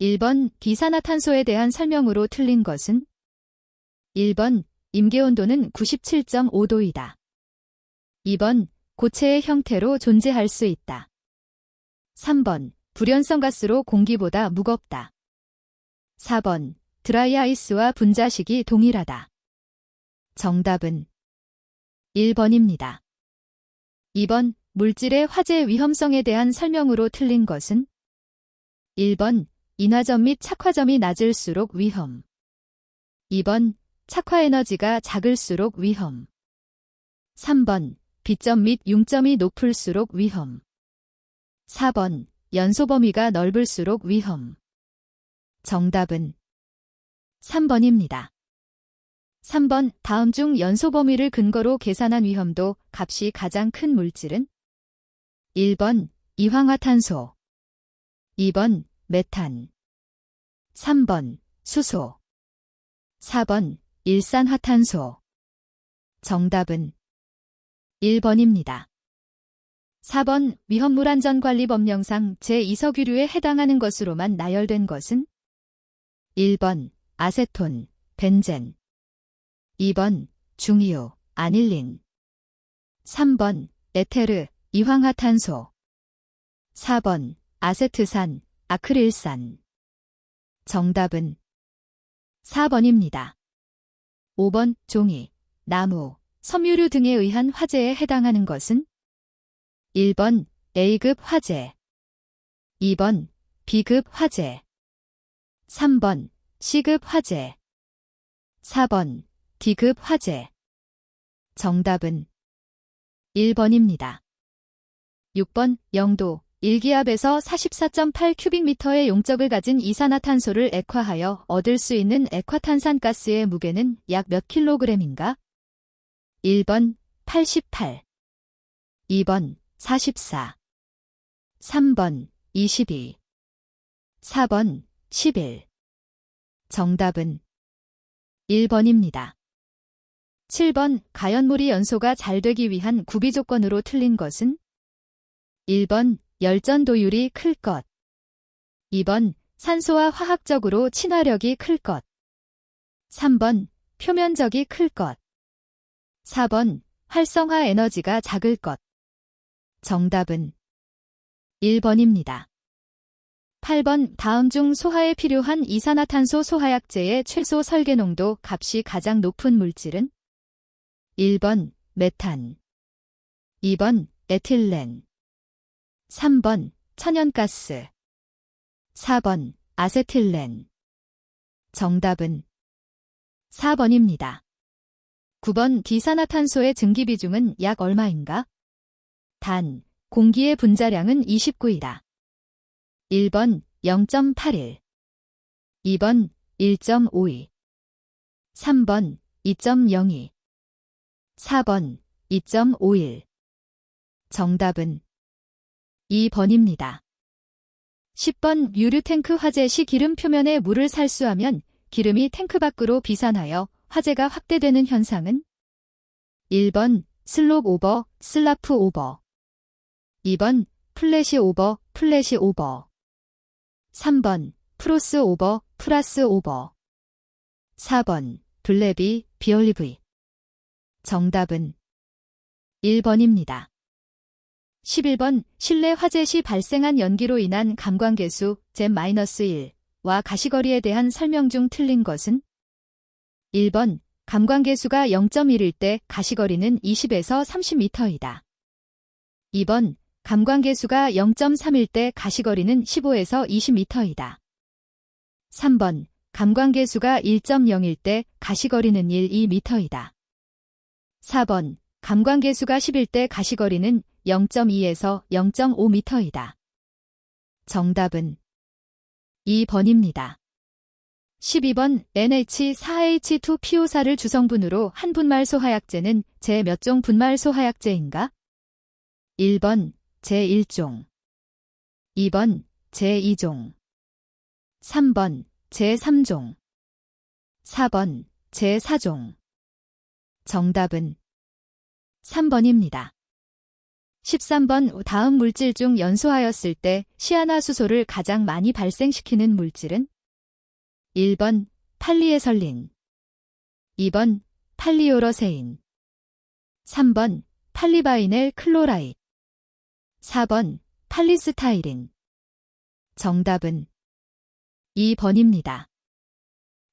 1번 이산화탄소에 대한 설명으로 틀린 것은? 1번 임계온도는 97.5도이다. 2번 고체의 형태로 존재할 수 있다. 3번 불연성 가스로 공기보다 무겁다. 4번 드라이 아이스와 분자식이 동일하다. 정답은 1번입니다. 2번 물질의 화재 위험성에 대한 설명으로 틀린 것은? 1번 인화점 및 착화점이 낮을수록 위험. 2번 착화 에너지가 작을수록 위험. 3번 B점 및 융점이 높을수록 위험. 4번 연소 범위가 넓을수록 위험. 정답은 3번입니다. 3번 다음 중 연소 범위를 근거로 계산한 위험도 값이 가장 큰 물질은? 1번 이황화탄소, 2번 메탄, 3번 수소, 4번 일산화탄소. 정답은 1번입니다. 4번 위험물안전관리법령상 제2석유류에 해당하는 것으로만 나열된 것은? 1번 아세톤, 벤젠, 2번 중이유, 아닐린, 3번 에테르, 이황화탄소, 4번 아세트산, 아크릴산. 정답은 4번입니다. 5번 종이, 나무, 섬유류 등에 의한 화재에 해당하는 것은? 1번 A급 화재, 2번 B급 화재, 3번 C급 화재, 4번 D급 화재. 정답은 1번입니다. 6번 영도 1기압에서 44.8 큐빅미터의 용적을 가진 이산화탄소를 액화하여 얻을 수 있는 액화탄산가스의 무게는 약 몇 킬로그램인가? 1번 88, 2번 44, 3번 22, 4번 11. 정답은 1번입니다. 7번 가연물이 연소가 잘 되기 위한 구비 조건으로 틀린 것은? 1번 열전도율이 클 것, 2번 산소와 화학적으로 친화력이 클 것, 3번 표면적이 클 것, 4번 활성화 에너지가 작을 것. 정답은 1번입니다. 8번 다음 중 소화에 필요한 이산화탄소 소화약제의 최소 설계농도 값이 가장 높은 물질은? 1번 메탄, 2번 에틸렌, 3번 천연가스, 4번 아세틸렌. 정답은 4번입니다. 9번 이산화탄소의 증기 비중은 약 얼마인가? 단, 공기의 분자량은 29이다. 1번 0.81, 2번 1.52, 3번 2.02, 4번 2.51. 정답은 2번입니다. 10번 유류탱크 화재 시 기름 표면에 물을 살수하면 기름이 탱크 밖으로 비산하여 화재가 확대되는 현상은? 1번 슬롭 오버, 슬라프 오버, 2번 플래시 오버, 플래시 오버, 3번 프로스 오버, 프라스 오버, 4번 블레비, 비올리브이. 정답은 1번입니다. 11번 실내 화재 시 발생한 연기로 인한 감광계수 Z-1와 가시거리에 대한 설명 중 틀린 것은? 1번 감광계수가 0.1일 때 가시거리는 20에서 30m이다. 2번 감광계수가 0.3일 때 가시거리는 15에서 20m이다. 3번 감광계수가 1.0일 때 가시거리는 2m이다. 4번 감광계수가 10일 때 가시거리는 0.2에서 0.5m이다. 정답은 2번입니다. 12번 NH4H2PO4를 주성분으로 한 분말 소화약제는 제 몇 종 분말 소화약제인가? 1번 제1종, 2번 제2종, 3번 제3종, 4번 제4종. 정답은 3번입니다. 13번 다음 물질 중 연소하였을 때 시아나수소를 가장 많이 발생시키는 물질은? 1번 팔리에설린, 2번 팔리오러세인, 3번 팔리바이넬 클로라이드, 4번 팔리스타이린. 정답은 2번입니다.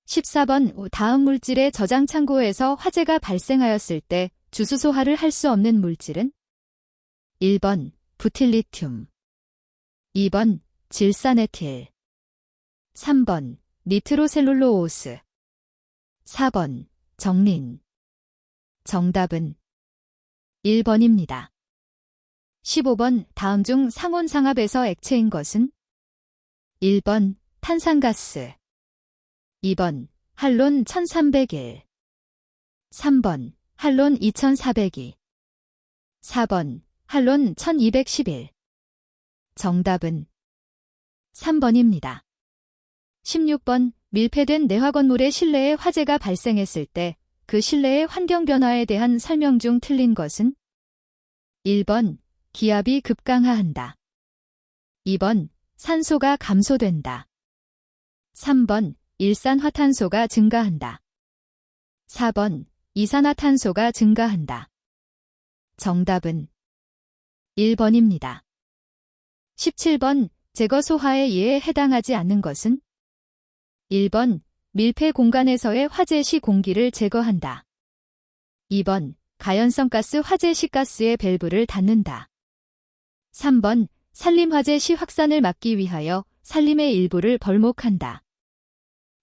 14번 다음 물질의 저장 창고에서 화재가 발생하였을 때 주수소화를 할 수 없는 물질은? 1번 부틸리튬, 2번 질산에틸, 3번 니트로셀룰로오스, 4번 정린. 정답은 1번입니다. 15번 다음 중 상온상압에서 액체인 것은? 1번 탄산가스, 2번 할론 1301, 3번 할론 2402, 4번 할론 1211. 정답은 3번입니다. 16번 밀폐된 내화건물의 실내에 화재가 발생했을 때 그 실내의 환경 변화에 대한 설명 중 틀린 것은? 1번 기압이 급강하한다, 2번 산소가 감소된다, 3번 일산화탄소가 증가한다, 4번 이산화탄소가 증가한다. 정답은 1번입니다. 17번 제거 소화의 예에 해당하지 않는 것은? 1번 밀폐 공간에서의 화재 시 공기를 제거한다, 2번 가연성 가스 화재 시 가스의 밸브를 닫는다, 3번 산림 화재 시 확산을 막기 위하여 산림의 일부를 벌목한다,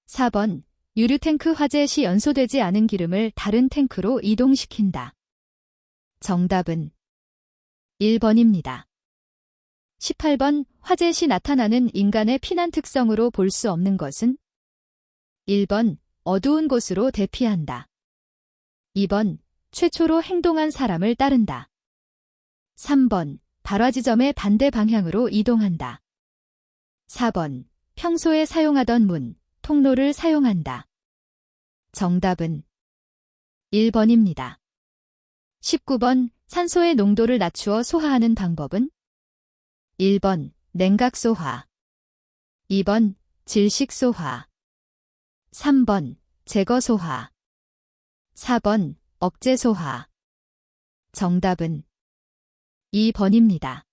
4번 유류 탱크 화재 시 연소되지 않은 기름을 다른 탱크로 이동시킨다. 정답은 1번입니다. 18번 화재 시 나타나는 인간의 피난 특성으로 볼 수 없는 것은? 1번 어두운 곳으로 대피한다, 2번 최초로 행동한 사람을 따른다, 3번 발화지점의 반대 방향으로 이동한다, 4번 평소에 사용하던 문, 통로를 사용한다. 정답은 1번입니다. 19번 산소의 농도를 낮추어 소화하는 방법은? 1번 냉각소화, 2번 질식소화, 3번 제거소화, 4번 억제소화. 정답은 2번입니다.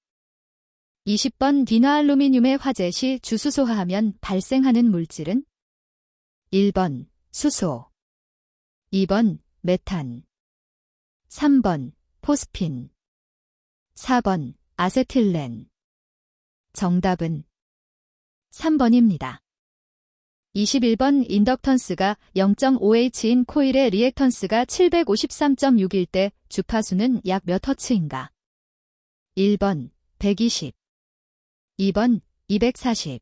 20번 디나알루미늄의 화재 시 주수소화하면 발생하는 물질은? 1번 수소, 2번 메탄, 3번 포스핀, 4번 아세틸렌. 정답은 3번입니다. 21번 인덕턴스가 0.5H인 코일의 리액턴스가 753.6일 때 주파수는 약 몇 허츠인가? 1번 120, 2번 240,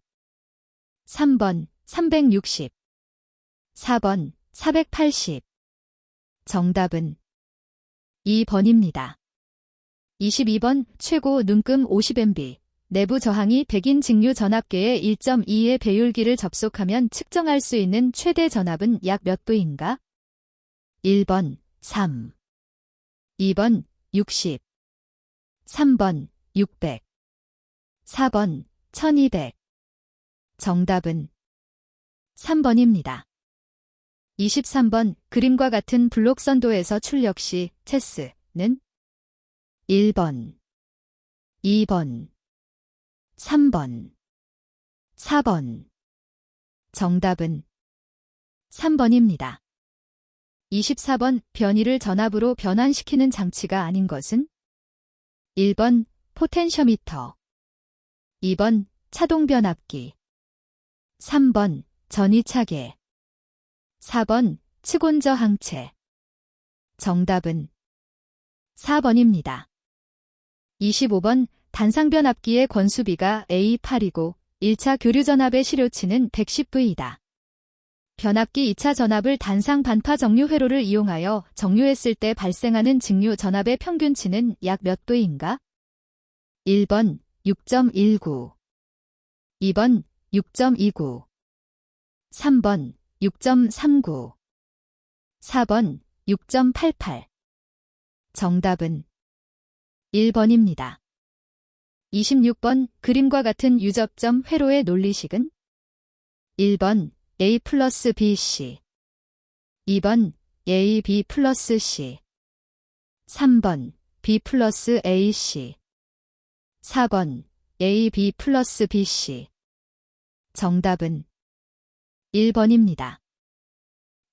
3번 360, 4번 480. 정답은 2번입니다. 22번 최고 눈금 50MB, 내부 저항이 100인 직류 전압계의 1.2의 배율기를 접속하면 측정할 수 있는 최대 전압은 약 몇 V인가? 1번 3, 2번 60, 3번 600, 4번 1200. 정답은 3번입니다. 23번 그림과 같은 블록 선도에서 출력 시 체스는? 1번, 2번, 3번, 4번. 정답은 3번입니다. 24번 변이를 전압으로 변환시키는 장치가 아닌 것은? 1번 포텐셔미터, 2번 차동변압기, 3번 전위차계, 4번 측온저항체. 정답은 4번입니다. 25번 단상변압기의 권수비가 A8이고 1차 교류전압의 실효치는 110V이다. 변압기 2차 전압을 단상 반파 정류 회로를 이용하여 정류했을 때 발생하는 직류 전압의 평균치는 약 몇 V인가? 1번 6.19, 2번 6.29, 3번 6.39, 4번 6.88. 정답은 1번입니다. 26번 그림과 같은 유접점 회로의 논리식은 1번 A 플러스 BC 2번 A B 플러스 C 3번 B 플러스 AC 4번 A B 플러스 BC 정답은 1번입니다.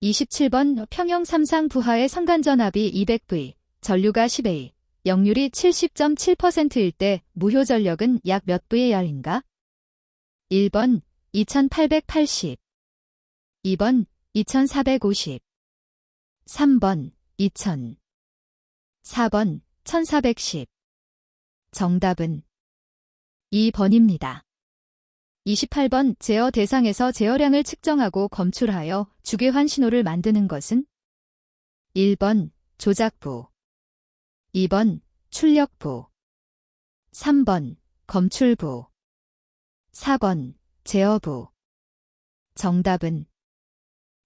27번 평형 삼상 부하의 선간전압이 200V, 전류가 10A, 역률이 70.7%일 때 무효 전력은 약 몇 VAR인가? 1번 2880, 2번 2450, 3번 2000, 4번 1410. 정답은 2번입니다. 28번 제어 대상에서 제어량을 측정하고 검출하여 주괴환 신호를 만드는 것은 1번 조작부, 2번 출력부, 3번 검출부, 4번 제어부. 정답은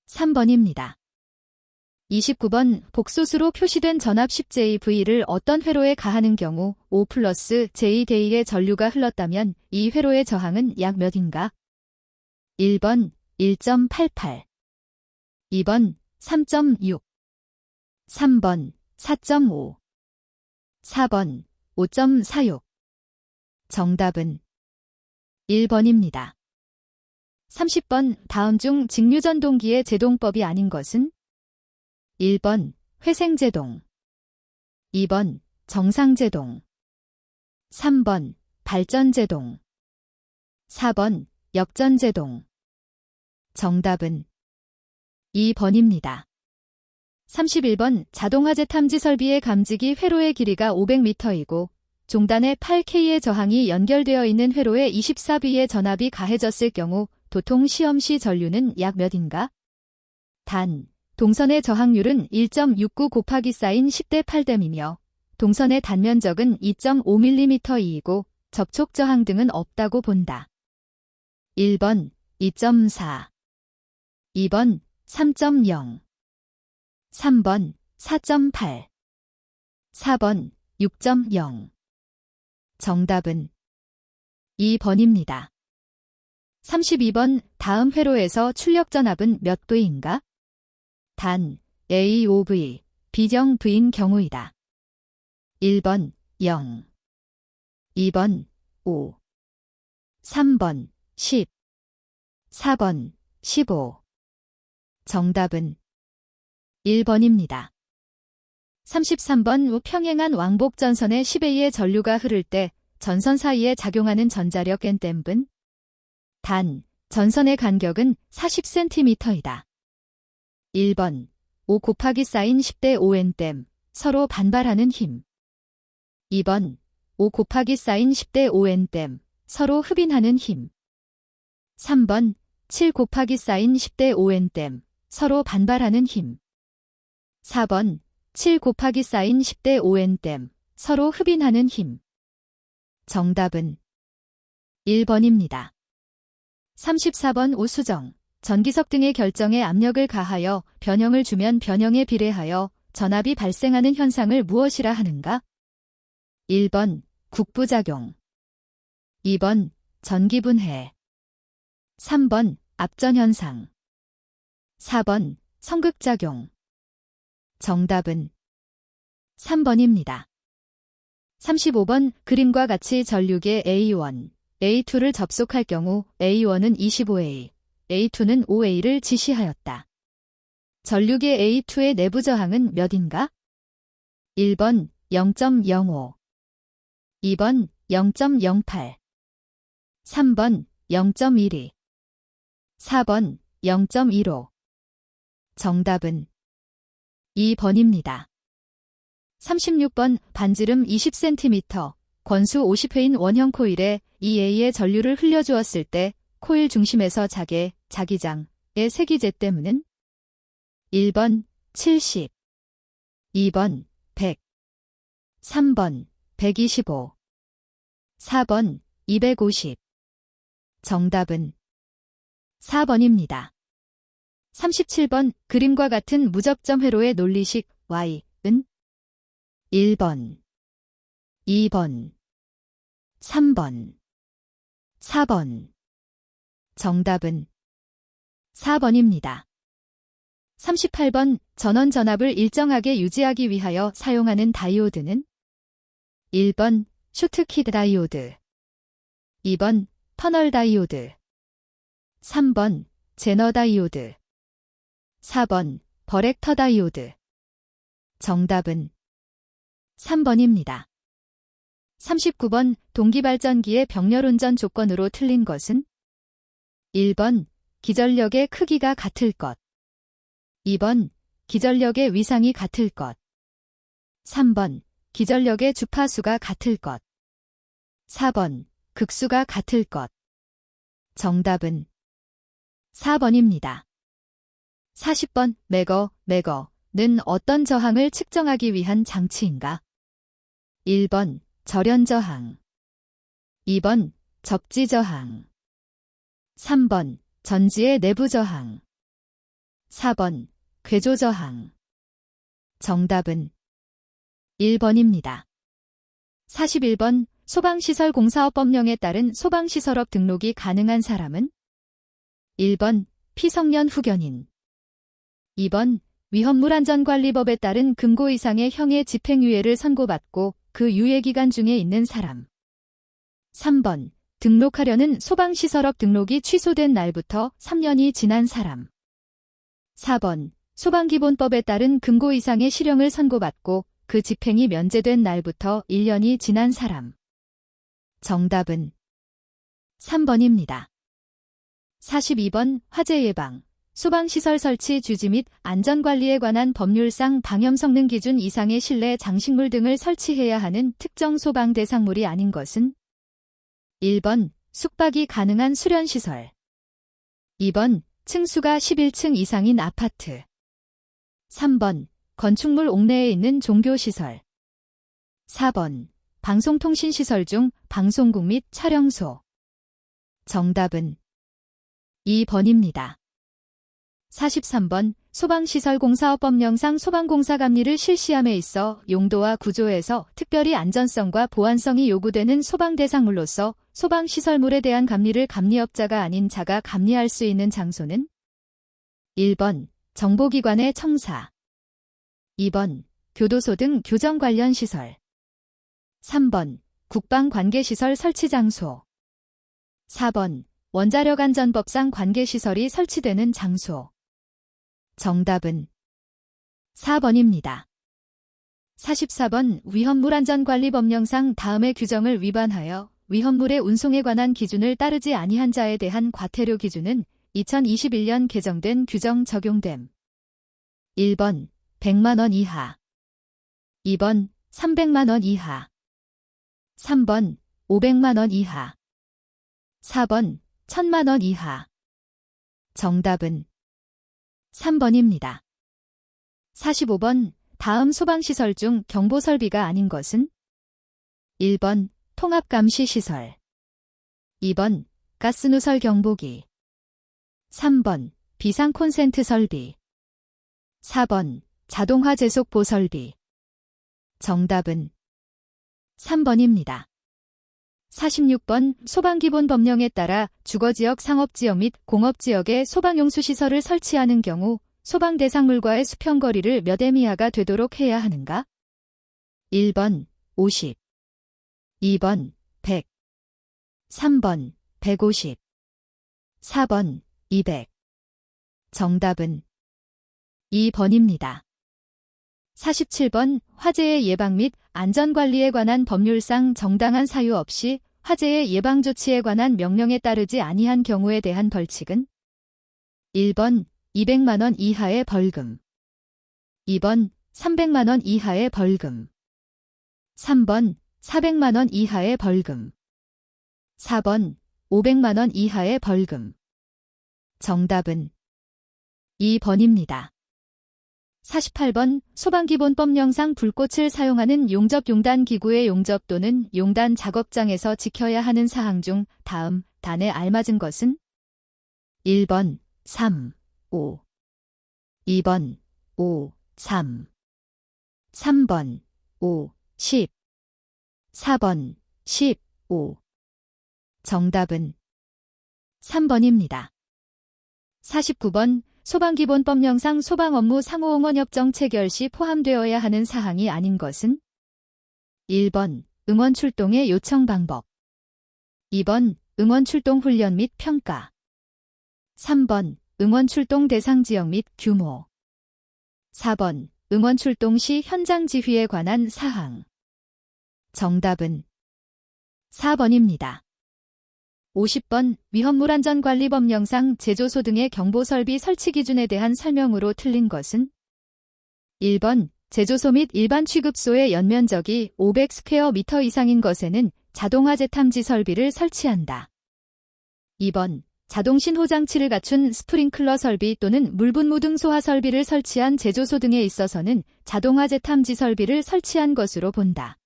3번입니다. 29번 복소수로 표시된 전압 10JV를 어떤 회로에 가하는 경우 5 플러스 JD의 전류가 흘렀다면 이 회로의 저항은 약 몇인가? 1번 1.88, 2번 3.6, 3번 4.5, 4번 5.46. 정답은 1번입니다. 30번 다음 중 직류전동기의 제동법이 아닌 것은 1번 회생제동, 2번 정상제동, 3번 발전제동, 4번 역전제동. 정답은 2번입니다. 31번 자동화재 탐지 설비의 감지기 회로의 길이가 500m이고 종단에 8K의 저항이 연결되어 있는 회로에 24V의 전압이 가해졌을 경우 도통 시험 시 전류는 약 몇인가? 단, 동선의 저항률은 1.69 곱하기 사인 10대 8댐이며 동선의 단면적은 2.5mm이고 접촉 저항 등은 없다고 본다. 1번 2.4, 2번 3.0, 3번 4.8, 4번 6.0. 정답은 2번입니다. 32번 다음 회로에서 출력 전압은 몇 V인가? 단 A5V, 비정 V인 경우이다. 1번 0, 2번 5, 3번 10, 4번 15. 정답은 1번입니다. 33번 평행한 왕복전선에 10A의 전류가 흐를 때 전선 사이에 작용하는 전자력 N댐은 단, 전선의 간격은 40cm이다. 1번 5 곱하기 사인 10대 5N댐, 서로 반발하는 힘. 2번 5 곱하기 사인 10대 5N댐, 서로 흡인하는 힘. 3번 7 곱하기 사인 10대 5N댐, 서로 반발하는 힘. 4번 7 곱하기 사인 10대 5N댐, 서로 흡인하는 힘. 정답은 1번입니다. 34번 오수정, 전기석 등의 결정에 압력을 가하여 변형을 주면 변형에 비례하여 전압이 발생하는 현상을 무엇이라 하는가? 1번 국부작용, 2번 전기분해, 3번 압전현상, 4번 성극작용. 정답은 3번입니다. 35번 그림과 같이 전류계 A1, A2를 접속할 경우 A1은 25A, A2는 5A를 지시하였다. 전류계 A2의 내부 저항은 몇인가? 1번 0.05, 2번 0.08, 3번 0.12, 4번 0.15. 정답은 2번입니다. 36번 반지름 20cm, 권수 50회인 원형 코일에 2A의 전류를 흘려주었을 때 코일 중심에서 자기장의 세기제 때문은 1번 70, 2번 100, 3번 125, 4번 250. 정답은 4번입니다. 37번 그림과 같은 무접점 회로의 논리식 Y은 1번 2번, 3번, 4번. 정답은 4번입니다. 38번 전원 전압을 일정하게 유지하기 위하여 사용하는 다이오드는 1번 쇼트키 다이오드, 2번 터널 다이오드, 3번 제너 다이오드, 4번 버렉터 다이오드. 정답은 3번입니다. 39번 동기발전기의 병렬운전 조건으로 틀린 것은 1번 기전력의 크기가 같을 것, 2번 기전력의 위상이 같을 것, 3번 기전력의 주파수가 같을 것, 4번 극수가 같을 것. 정답은 4번입니다. 40번 매거는 어떤 저항을 측정하기 위한 장치인가? 1번 절연 저항, 2번 접지 저항, 3번 전지의 내부 저항, 4번 궤조 저항. 정답은 1번입니다. 41번 소방시설공사업법령에 따른 소방시설업 등록이 가능한 사람은 1번 피성년 후견인, 2번 위험물안전관리법에 따른 금고 이상의 형의 집행유예를 선고받고 그 유예기간 중에 있는 사람, 3번 등록하려는 소방시설업 등록이 취소된 날부터 3년이 지난 사람, 4번 소방기본법에 따른 금고 이상의 실형을 선고받고 그 집행이 면제된 날부터 1년이 지난 사람. 정답은 3번입니다. 42번 화재 예방, 소방시설 설치 주지 및 안전관리에 관한 법률상 방염성능 기준 이상의 실내 장식물 등을 설치해야 하는 특정 소방 대상물이 아닌 것은 1번 숙박이 가능한 수련시설, 2번 층수가 11층 이상인 아파트, 3번 건축물 옥내에 있는 종교시설, 4번 방송통신시설 중 방송국 및 촬영소. 정답은 2번입니다. 43번 소방시설공사업법령상 소방공사감리를 실시함에 있어 용도와 구조에서 특별히 안전성과 보안성이 요구되는 소방대상물로서 소방시설물에 대한 감리를 감리업자가 아닌 자가 감리할 수 있는 장소는 1번 정보기관의 청사, 2번 교도소 등 교정 관련 시설, 3번 국방관계시설 설치장소, 4번 원자력안전법상 관계시설이 설치되는 장소. 정답은 4번입니다. 44번 위험물안전관리법령상 다음의 규정을 위반하여 위험물의 운송에 관한 기준을 따르지 아니한 자에 대한 과태료 기준은 2021년 개정된 규정 적용됨. 1번 100만원 이하, 2번 300만원 이하, 3번 500만원 이하, 4번 1000만원 이하. 정답은 3번입니다. 45번 다음 소방시설 중 경보설비가 아닌 것은 1번 통합감시시설, 2번 가스누설 경보기, 3번 비상콘센트 설비, 4번 자동화 제속 보설비. 정답은 3번입니다. 46번 소방기본법령에 따라 주거지역, 상업지역 및 공업지역에 소방용수시설을 설치하는 경우 소방대상물과의 수평거리를 몇 m 이하가 되도록 해야 하는가? 1번 50, 2번 100, 3번 150, 4번 200. 정답은 2번입니다. 47번 화재의 예방 및 안전관리에 관한 법률상 정당한 사유 없이 화재의 예방 조치에 관한 명령에 따르지 아니한 경우에 대한 벌칙은 1번 200만원 이하의 벌금, 2번 300만원 이하의 벌금, 3번 400만원 이하의 벌금, 4번 500만원 이하의 벌금. 정답은 2번입니다. 48번 소방기본법령상 불꽃을 사용하는 용접용단 기구의 용접 또는 용단 작업장에서 지켜야 하는 사항 중 다음 단에 알맞은 것은 1번 3, 5, 2번 5, 3, 3번 5, 10, 4번 15. 정답은 3번입니다. 49번 소방기본법령상 소방업무 상호응원협정 체결 시 포함되어야 하는 사항이 아닌 것은? 1번 응원 출동의 요청 방법. 2번 응원 출동 훈련 및 평가. 3번 응원 출동 대상 지역 및 규모. 4번 응원 출동 시 현장 지휘에 관한 사항. 정답은 4번입니다. 50번 위험물안전관리법령상 제조소 등의 경보설비 설치 기준에 대한 설명으로 틀린 것은? 1번 제조소 및 일반 취급소의 연면적이 500스퀘어미터 이상인 것에는 자동화재 탐지 설비를 설치한다. 2번 자동 신호 장치를 갖춘 스프링클러 설비 또는 물분무등 소화 설비를 설치한 제조소 등에 있어서는 자동화재 탐지 설비를 설치한 것으로 본다.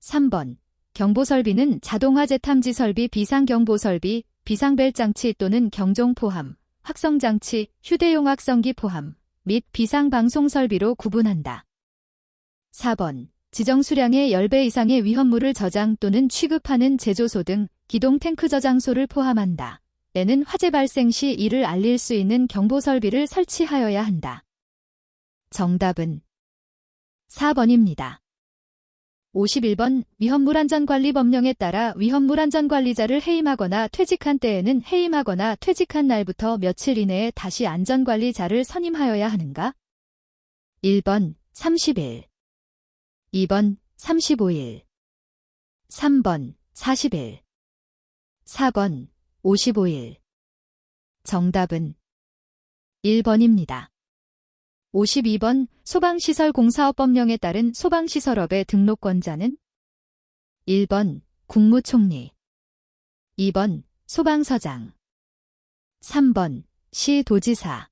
3번 경보설비는 자동화재 탐지 설비, 비상경보설비, 비상벨장치 또는 경종 포함, 확성장치, 휴대용 확성기 포함 및 비상방송설비로 구분한다. 4번 지정 수량의 10배 이상의 위험물을 저장 또는 취급하는 제조소 등 기동 탱크 저장소를 포함한다. 에는 화재 발생 시 이를 알릴 수 있는 경보설비를 설치하여야 한다. 정답은 4번입니다. 51번 위험물안전관리법령에 따라 위험물안전관리자를 해임하거나 퇴직한 때에는 해임하거나 퇴직한 날부터 며칠 이내에 다시 안전관리자를 선임하여야 하는가? 1번 30일, 2번 35일, 3번 40일, 4번 55일. 정답은 1번입니다. 52번 소방시설공사업법령에 따른 소방시설업의 등록권자는? 1번 국무총리, 2번 소방서장, 3번 시도지사,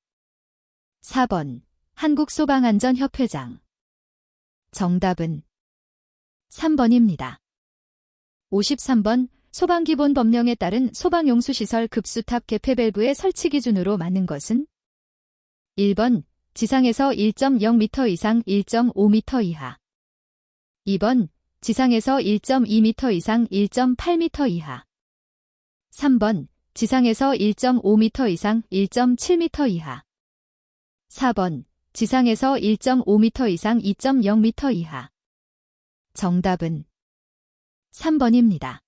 4번 한국소방안전협회장. 정답은 3번입니다. 53번 소방기본법령에 따른 소방용수시설 급수탑 개폐 밸브의 설치 기준으로 맞는 것은? 1번 지상에서 1.0m 이상 1.5m 이하. 2번 지상에서 1.2m 이상 1.8m 이하. 3번 지상에서 1.5m 이상 1.7m 이하. 4번 지상에서 1.5m 이상 2.0m 이하. 정답은 3번입니다.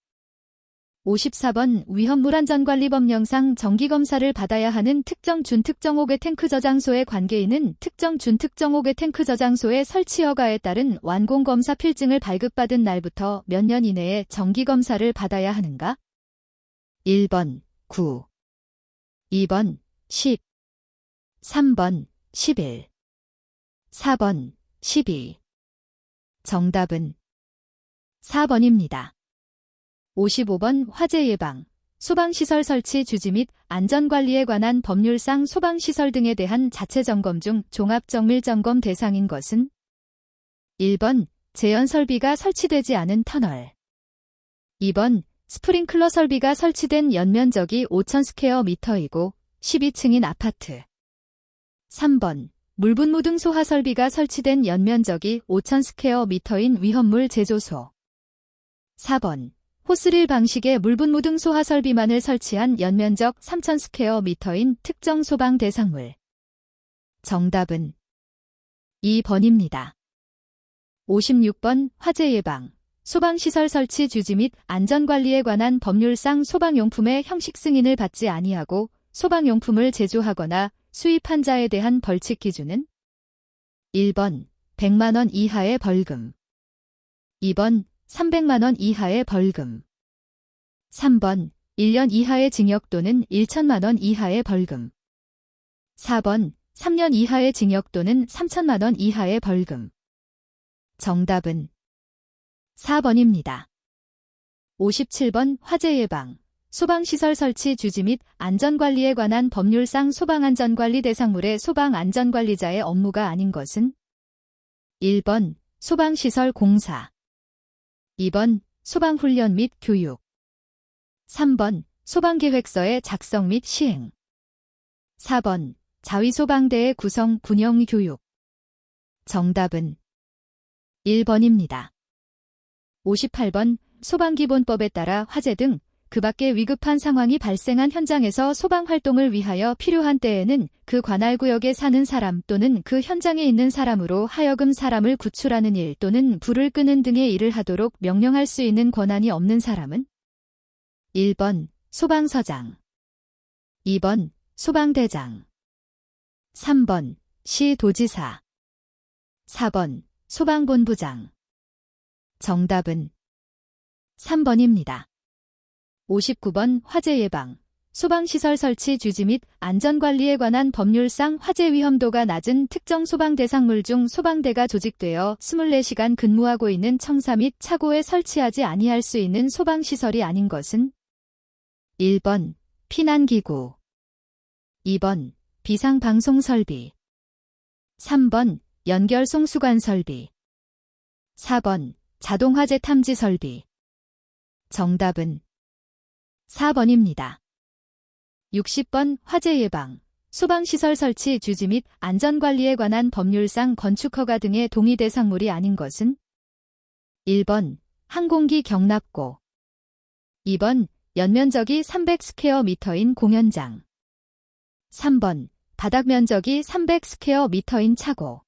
54번 위험물안전관리법령상 정기검사를 받아야 하는 특정 준특정호계 탱크 저장소의 관계인은 특정 준특정호계 탱크 저장소의 설치 허가에 따른 완공검사 필증을 발급받은 날부터 몇 년 이내에 정기검사를 받아야 하는가? 1번 9, 2번 10, 3번 11, 4번 12. 정답은 4번입니다. 55번 화재 예방, 소방시설 설치 주지 및 안전관리에 관한 법률상 소방시설 등에 대한 자체 점검 중 종합정밀점검 대상인 것은? 1번 제연 설비가 설치되지 않은 터널, 2번 스프링클러 설비가 설치된 연면적이 5,000스퀘어미터이고 12층인 아파트, 3번 물분무등 소화 설비가 설치된 연면적이 5,000스퀘어미터인 위험물 제조소, 4번 호스릴 방식의 물분무등 소화 설비만을 설치한 연면적 3,000스퀘어미터인 특정 소방 대상물. 정답은 2번입니다. 56번 화재 예방, 소방시설 설치 주지 및 안전관리에 관한 법률상 소방용품의 형식 승인을 받지 아니하고 소방용품을 제조하거나 수입한 자에 대한 벌칙 기준은? 1번 100만원 이하의 벌금, 2번 300만원 이하의 벌금, 3번 1년 이하의 징역 또는 1천만원 이하의 벌금, 4번 3년 이하의 징역 또는 3천만원 이하의 벌금. 정답은 4번입니다. 57번 화재 예방, 소방시설 설치 주지 및 안전관리에 관한 법률상 소방안전관리 대상물의 소방안전관리자의 업무가 아닌 것은? 1번 소방시설 공사, 2번 소방훈련 및 교육, 3번 소방계획서의 작성 및 시행, 4번 자위소방대의 구성 군용 교육. 정답은 1번입니다. 58번 소방기본법에 따라 화재 등 그 밖의 위급한 상황이 발생한 현장에서 소방활동을 위하여 필요한 때에는 그 관할 구역에 사는 사람 또는 그 현장에 있는 사람으로 하여금 사람을 구출하는 일 또는 불을 끄는 등의 일을 하도록 명령할 수 있는 권한이 없는 사람은 1번 소방서장, 2번 소방대장, 3번 시도지사, 4번 소방본부장. 정답은 3번입니다. 59번 화재 예방, 소방시설 설치 주지 및 안전관리에 관한 법률상 화재 위험도가 낮은 특정 소방 대상물 중 소방대가 조직되어 24시간 근무하고 있는 청사 및 차고에 설치하지 아니할 수 있는 소방시설이 아닌 것은 1번 피난기구, 2번 비상방송설비, 3번 연결송수관설비, 4번 자동화재 탐지설비. 정답은 4번입니다. 60번 화재 예방, 소방시설 설치 주지 및 안전관리에 관한 법률상 건축허가 등의 동의 대상물이 아닌 것은 1번 항공기 경납고, 2번 연면적이 300스퀘어미터인 공연장, 3번 바닥면적이 300스퀘어미터인 차고,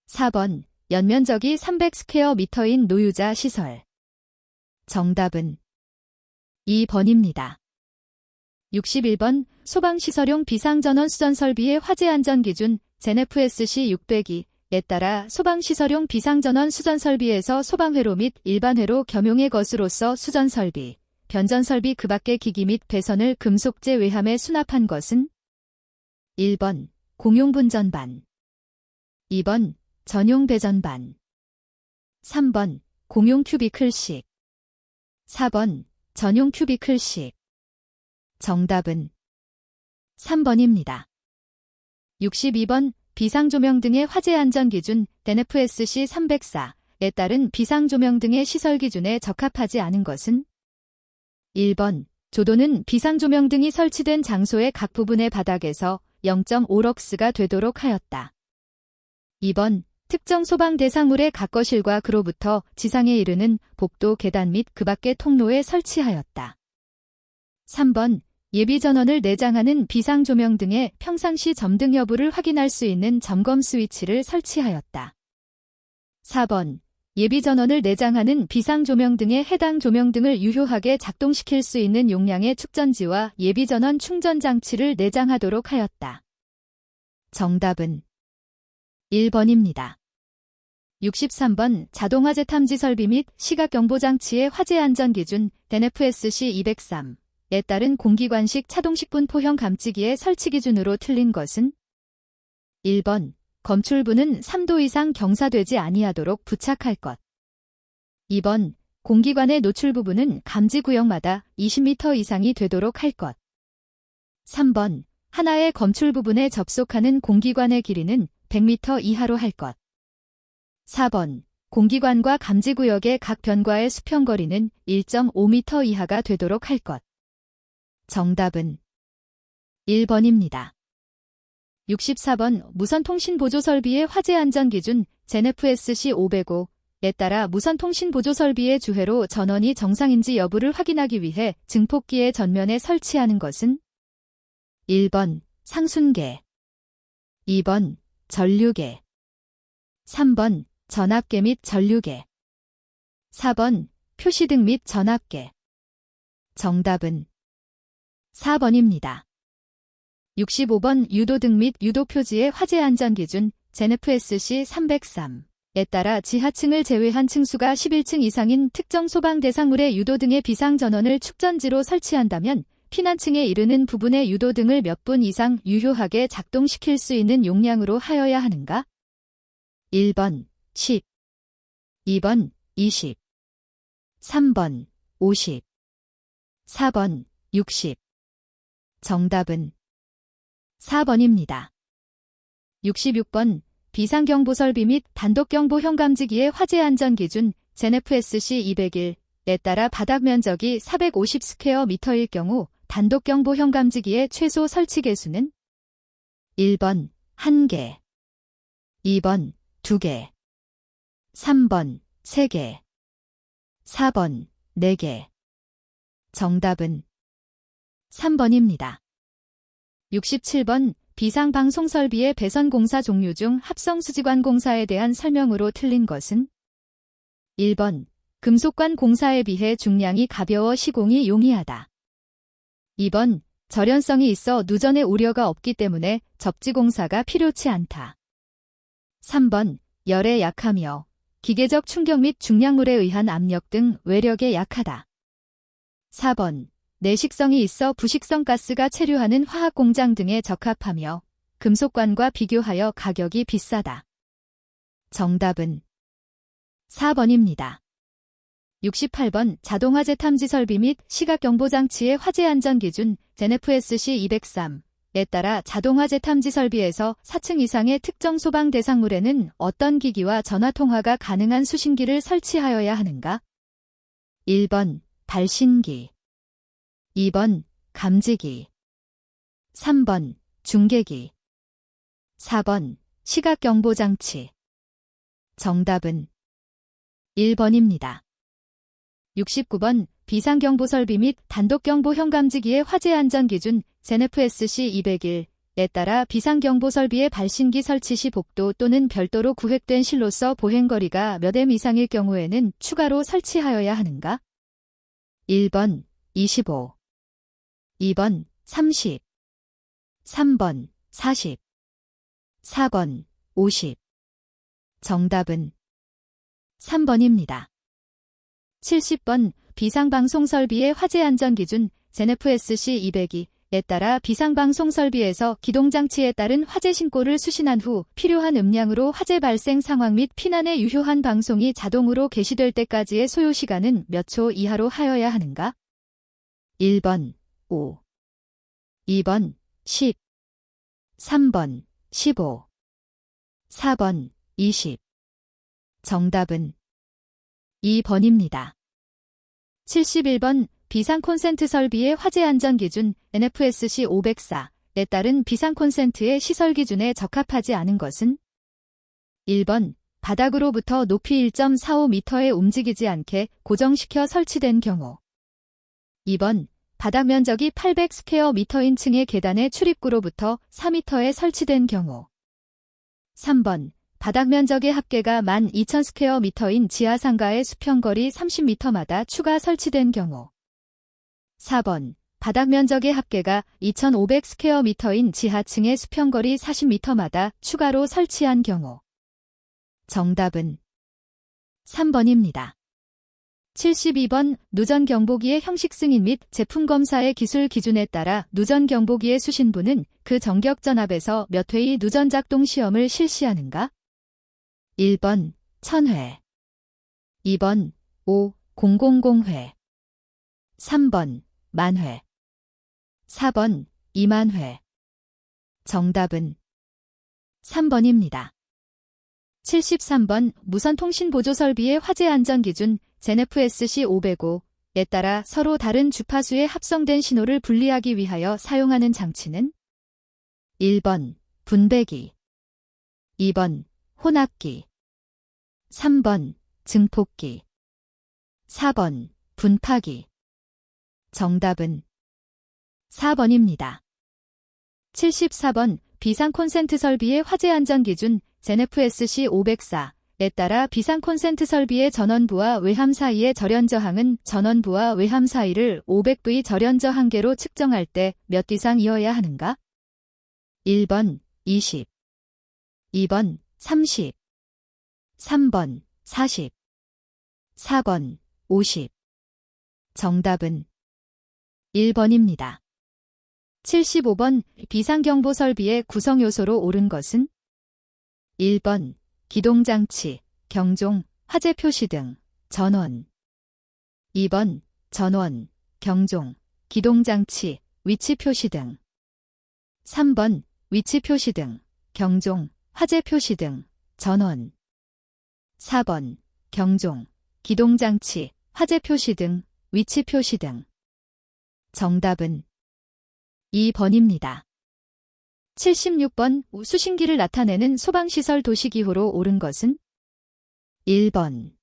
4번 연면적이 300스퀘어미터인 노유자 시설. 정답은 2번입니다. 61번 소방시설용 비상전원 수전 설비의 화재 안전기준 JNFSC 602에 따라 소방시설용 비상전원 수전 설비에서 소방회로 및 일반회로 겸용의 것으로서 수전 설비, 변전 설비 그 밖의 기기 및 배선을 금속재 외함에 수납한 것은 1번 공용 분전반, 2번 전용 배전반, 3번 공용 큐비클식, 4번 전용 큐비클식. 정답은 3번입니다. 62번 비상조명 등의 화재 안전기준 JNFSC 304에 따른 비상조명 등의 시설 기준에 적합하지 않은 것은 1번 조도는 비상조명 등이 설치된 장소의 각 부분의 바닥에서 0.5럭스가 되도록 하였다. 2번 특정 소방 대상물의 각 거실과 그로부터 지상에 이르는 복도 계단 및 그 밖의 통로에 설치하였다. 3번 예비전원을 내장하는 비상조명 등의 평상시 점등 여부를 확인할 수 있는 점검 스위치를 설치하였다. 4번 예비전원을 내장하는 비상조명 등의 해당 조명 등을 유효하게 작동시킬 수 있는 용량의 축전지와 예비전원 충전장치를 내장하도록 하였다. 정답은 1번입니다. 63번 자동화재 탐지 설비 및 시각경보장치의 화재 안전기준 JNFSC 203에 따른 공기관식 차동식 분포형 감지기의 설치 기준으로 틀린 것은 1번 검출부는 3도 이상 경사되지 아니하도록 부착할 것, 2번 공기관의 노출 부분은 감지 구역마다 20m 이상이 되도록 할 것, 3번 하나의 검출 부분에 접속하는 공기관의 길이는 100m 이하로 할 것, 4번 공기관과 감지구역의 각 변과의 수평거리는 1.5m 이하가 되도록 할 것. 정답은 1번입니다. 64번 무선통신보조설비의 화재 안전기준 JNFSC 505에 따라 무선통신보조설비의 주회로 전원이 정상인지 여부를 확인하기 위해 증폭기의 전면에 설치하는 것은 1번 상순계, 2번 전류계, 3번 전압계 및 전류계, 4번 표시등 및 전압계. 정답은 4번입니다. 65번 유도등 및 유도표지의 화재 안전기준 JNFSC 303에 따라 지하층을 제외한 층수가 11층 이상인 특정 소방 대상물의 유도등의 비상전원을 축전지로 설치한다면 피난층에 이르는 부분의 유도등을 몇 분 이상 유효하게 작동시킬 수 있는 용량으로 하여야 하는가? 1번 10, 2번 20, 3번 50, 4번 60. 정답은 4번입니다. 66번 비상경보설비 및 단독경보 현감지기의 화재 안전기준 JNFSC 201에 따라 바닥 면적이 450스퀘어미터일 경우 단독경보 현감지기의 최소 설치 개수는 1번 1개, 2번 2개, 3번 3개, 4번 4개. 정답은 3번입니다. 67번 비상방송설비의 배선공사 종류 중 합성수지관 공사에 대한 설명으로 틀린 것은 1번 금속관 공사에 비해 중량이 가벼워 시공이 용이하다. 2번 절연성이 있어 누전의 우려가 없기 때문에 접지공사가 필요치 않다. 3번 열에 약하며 기계적 충격 및 중량물에 의한 압력 등 외력에 약하다. 4번 내식성이 있어 부식성 가스가 체류하는 화학공장 등에 적합하며 금속관과 비교하여 가격이 비싸다. 정답은 4번입니다. 68번 자동화재 탐지 설비 및 시각경보장치의 화재 안전기준 NFSC 203에 따라 자동화재 탐지 설비에서 4층 이상의 특정 소방 대상물에는 어떤 기기와 전화통화가 가능한 수신기를 설치하여야 하는가? 1번 발신기, 2번 감지기, 3번 중계기, 4번 시각경보장치. 정답은 1번입니다. 69번 비상경보설비 및 단독경보 현감지기의 화재 안전기준 NFSC 201에 따라 비상경보설비의 발신기 설치 시 복도 또는 별도로 구획된 실로서 보행거리가 몇 m 이상일 경우에는 추가로 설치하여야 하는가? 1번 25, 2번 30, 3번 40, 4번 50. 정답은 3번입니다. 70번 비상방송설비의 화재 안전기준 NFSC 202에 따라 비상방송설비에서 기동장치에 따른 화재 신고를 수신한 후 필요한 음량으로 화재 발생 상황 및 피난에 유효한 방송이 자동으로 개시될 때까지의 소요시간은 몇 초 이하로 하여야 하는가? 1번 5, 2번 10, 3번 15, 4번 20. 정답은 2번입니다. 71번 비상콘센트 설비의 화재 안전기준 NFSC 504에 따른 비상콘센트의 시설 기준에 적합하지 않은 것은 1번 바닥으로부터 높이 1.45m에 움직이지 않게 고정시켜 설치된 경우, 2번 바닥 면적이 800 스퀘어미터인 층의 계단의 출입구로부터 4m에 설치된 경우, 3번 바닥 면적의 합계가 12,000 스퀘어미터인 지하 상가의 수평거리 30m마다 추가 설치된 경우, 4번 바닥 면적의 합계가 2,500 스퀘어미터인 지하층의 수평거리 40m마다 추가로 설치한 경우. 정답은 3번입니다. 72번 누전 경보기의 형식 승인 및 제품 검사의 기술 기준에 따라 누전 경보기의 수신부는 그 전격 전압에서 몇 회의 누전 작동 시험을 실시하는가? 1번 1000회, 2번 5,000회, 3번 10,000회, 4번 20,000회. 정답은 3번입니다. 73번 무선통신보조설비의 화재 안전기준 NFSC 505에 따라 서로 다른 주파수에 합성된 신호를 분리하기 위하여 사용하는 장치는 1번 분배기, 2번 혼합기, 3번 증폭기, 4번 분파기. 정답은 4번입니다. 74번 비상콘센트 설비의 화재 안전기준 NFSC 504에 따라 비상콘센트 설비의 전원부와 외함 사이의 절연저항은 전원부와 외함 사이를 500V 절연저항계로 측정할 때 몇 이상이어야 하는가? 1번 20, 2번 30, 3번 40, 4번 50. 정답은 1번입니다. 75번 비상경보 설비의 구성요소로 옳은 것은 1번 기동장치, 경종, 화재 표시 등, 전원, 2번 전원, 경종, 기동장치, 위치 표시 등, 3번 위치 표시 등, 경종, 화재 표시 등, 전원, 4번 경종, 기동장치, 화재 표시 등, 위치 표시 등. 정답은 2번입니다. 76번 수신기를 나타내는 소방시설 도시기호로 옳은 것은 1번,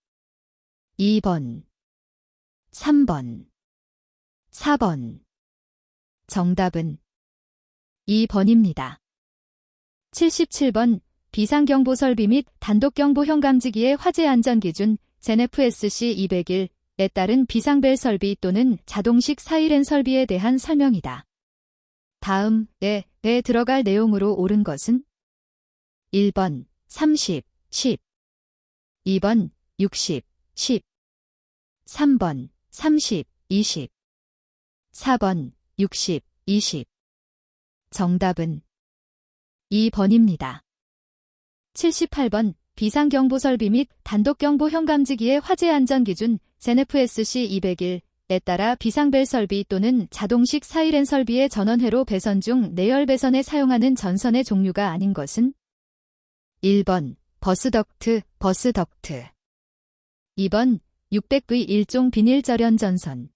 2번, 3번, 4번. 정답은 2번입니다. 77번 비상경보 설비 및 단독경보형 감지기의 화재 안전기준 ZEN-FSC 201에 따른 비상벨 설비 또는 자동식 사이렌 설비에 대한 설명이다. 다음에 들어갈 내용으로 옳은 것은 1번 30, 10 2번 60, 10 3번 30, 20 4번 60, 20 정답은 2번입니다. 78번 비상경보 설비 및 단독경보형 감지기의 화재 안전기준 ZEN-FSC 201에 따라 비상벨 설비 또는 자동식 사이렌 설비의 전원회로 배선 중 내열 배선에 사용하는 전선의 종류가 아닌 것은 1번 버스덕트, 2번 600V 일종 비닐절연 전선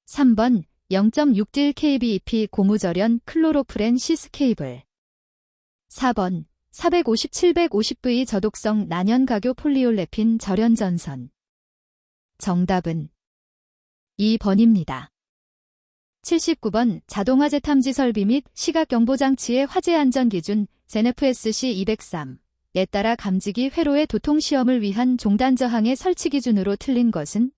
3번 0.6딜 kbep 고무절연 클로로프렌 시스 케이블 4번 450, 750V 저독성 난연가교 폴리올레핀 절연 전선 정답은 2번입니다. 79번 자동화재 탐지 설비 및 시각경보장치의 화재 안전기준 ZEN-FSC 203에 따라 감지기 회로의 도통시험을 위한 종단저항의 설치 기준으로 틀린 것은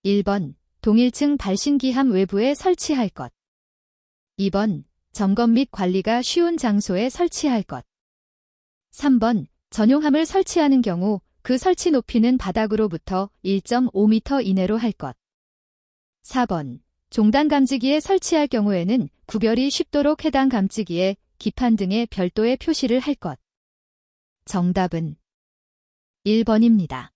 1번 동일층 발신기함 외부에 설치할 것 2번 점검 및 관리가 쉬운 장소에 설치할 것 3번 전용함을 설치하는 경우 그 설치 높이는 바닥으로부터 1.5m 이내로 할 것 4번 종단 감지기에 설치할 경우에는 구별이 쉽도록 해당 감지기에 기판 등의 별도의 표시를 할 것 정답은 1번입니다.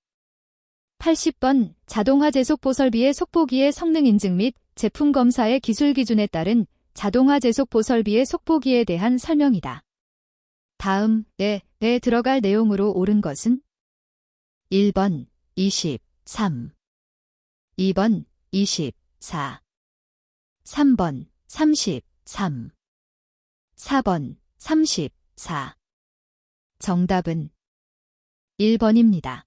80번 자동화재 속보 설비의 속보기의 성능 인증 및 제품 검사의 기술 기준에 따른 자동화재 속보 설비의 속보기에 대한 설명이다. 다음에 들어갈 내용으로 옳은 것은 1번 23 2번 24 3번 33 4번 34 정답은 1번입니다.